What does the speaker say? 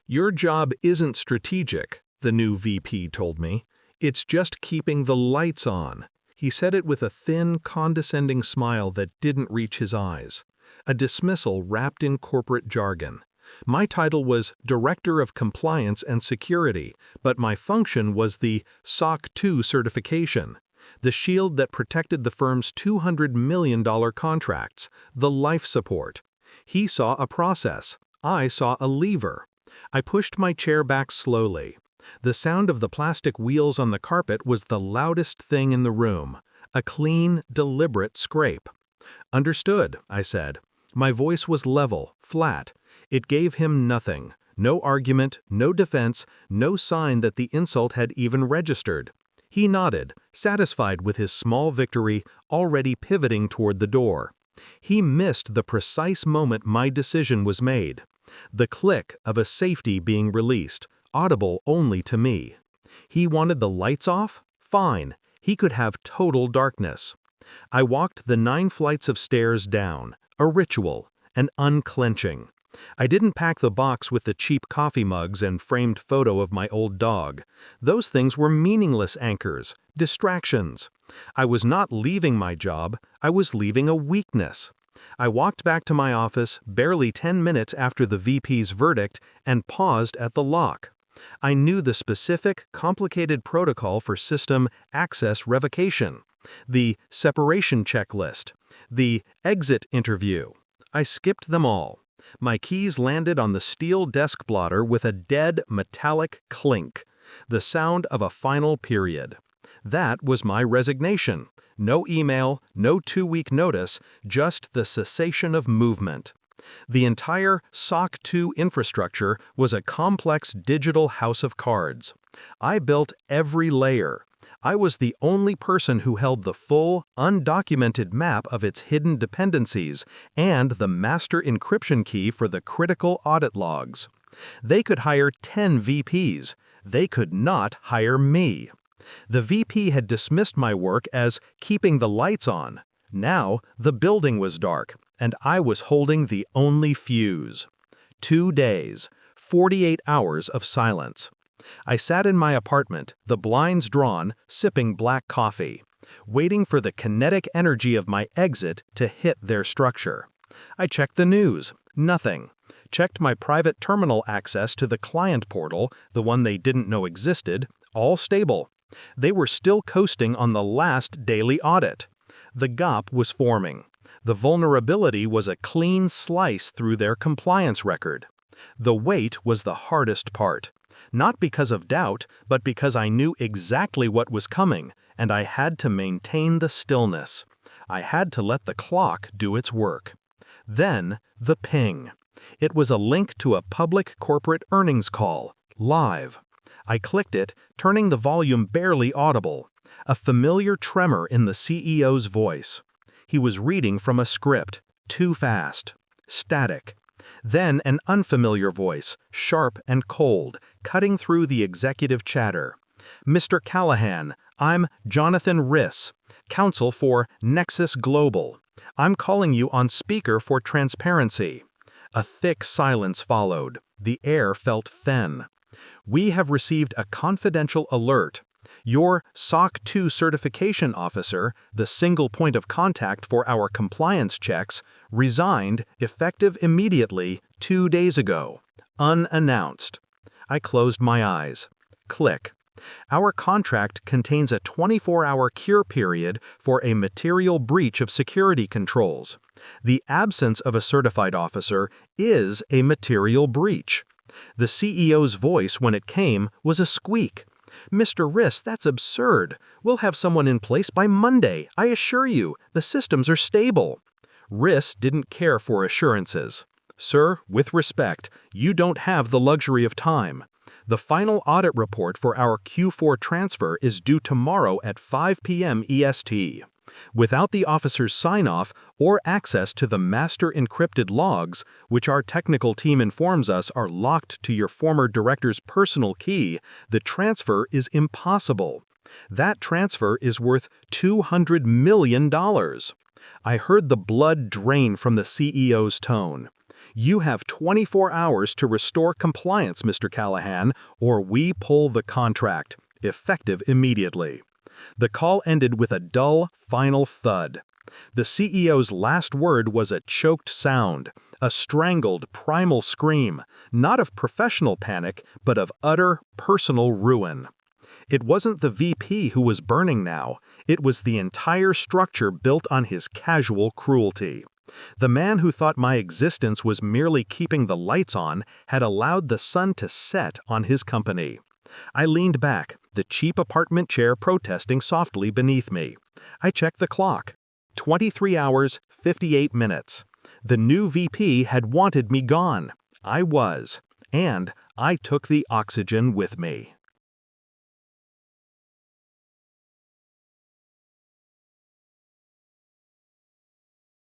Your job isn't strategic, the new VP told me. It's just keeping the lights on. He said it with a thin, condescending smile that didn't reach his eyes. A dismissal wrapped in corporate jargon. My title was Director of Compliance and Security, but my function was the SOC 2 certification, the shield that protected the firm's $200 million contracts, the life support. He saw a process. I saw a lever. I pushed my chair back slowly. The sound of the plastic wheels on the carpet was the loudest thing in the room, a clean, deliberate scrape. "Understood," I said. My voice was level, flat. It gave him nothing. No argument, no defense, no sign that the insult had even registered. He nodded, satisfied with his small victory, already pivoting toward the door. He missed the precise moment my decision was made. The click of a safety being released, audible only to me. He wanted the lights off? Fine. He could have total darkness. I walked the 9 flights of stairs down, a ritual, an unclenching. I didn't pack the box with the cheap coffee mugs and framed photo of my old dog. Those things were meaningless anchors, distractions. I was not leaving my job, I was leaving a weakness. I walked back to my office barely 10 minutes after the VP's verdict and paused at the lock. I knew the specific, complicated protocol for system access revocation, the separation checklist, the exit interview. I skipped them all. My keys landed on the steel desk blotter with a dead, metallic clink, the sound of a final period. That was my resignation. No email, no 2-week notice, just the cessation of movement. The entire SOC 2 infrastructure was a complex digital house of cards. I built every layer. I was the only person who held the full, undocumented map of its hidden dependencies and the master encryption key for the critical audit logs. They could hire 10 VPs. They could not hire me. The VP had dismissed my work as keeping the lights on. Now, the building was dark, and I was holding the only fuse. 2 days, 48 hours of silence. I sat in my apartment, the blinds drawn, sipping black coffee, waiting for the kinetic energy of my exit to hit their structure. I checked the news. Nothing. Checked my private terminal access to the client portal, the one they didn't know existed, all stable. They were still coasting on the last daily audit. The gap was forming. The vulnerability was a clean slice through their compliance record. The wait was the hardest part. Not because of doubt, but because I knew exactly what was coming, and I had to maintain the stillness. I had to let the clock do its work. Then, the ping. It was a link to a public corporate earnings call, live. I clicked it, turning the volume barely audible. A familiar tremor in the CEO's voice. He was reading from a script, too fast. Static. Then an unfamiliar voice, sharp and cold, cutting through the executive chatter. "Mr. Callahan, I'm Jonathan Riss, counsel for Nexus Global. I'm calling you on speaker for transparency." A thick silence followed. The air felt thin. "We have received a confidential alert. Your SOC 2 certification officer, the single point of contact for our compliance checks, resigned, effective immediately, 2 days ago. Unannounced." I closed my eyes. Click. Our contract contains a 24-hour cure period for a material breach of security controls. The absence of a certified officer is a material breach. The CEO's voice when it came was a squeak. "Mr. Riss, that's absurd. We'll have someone in place by Monday. I assure you, the systems are stable." Riss didn't care for assurances. "Sir, with respect, you don't have the luxury of time. The final audit report for our Q4 transfer is due tomorrow at 5 p.m. EST. Without the officer's sign-off or access to the master encrypted logs, which our technical team informs us are locked to your former director's personal key, the transfer is impossible. That transfer is worth $200 million. I heard the blood drain from the CEO's tone. "You have 24 hours to restore compliance, Mr. Callahan, or we pull the contract, effective immediately." The call ended with a dull, final thud. The CEO's last word was a choked sound, a strangled, primal scream, not of professional panic, but of utter, personal ruin. It wasn't the VP who was burning now, it was the entire structure built on his casual cruelty. The man who thought my existence was merely keeping the lights on had allowed the sun to set on his company. I leaned back, the cheap apartment chair protesting softly beneath me. I checked the clock. 23 hours, 58 minutes. The new VP had wanted me gone. I was. And I took the oxygen with me.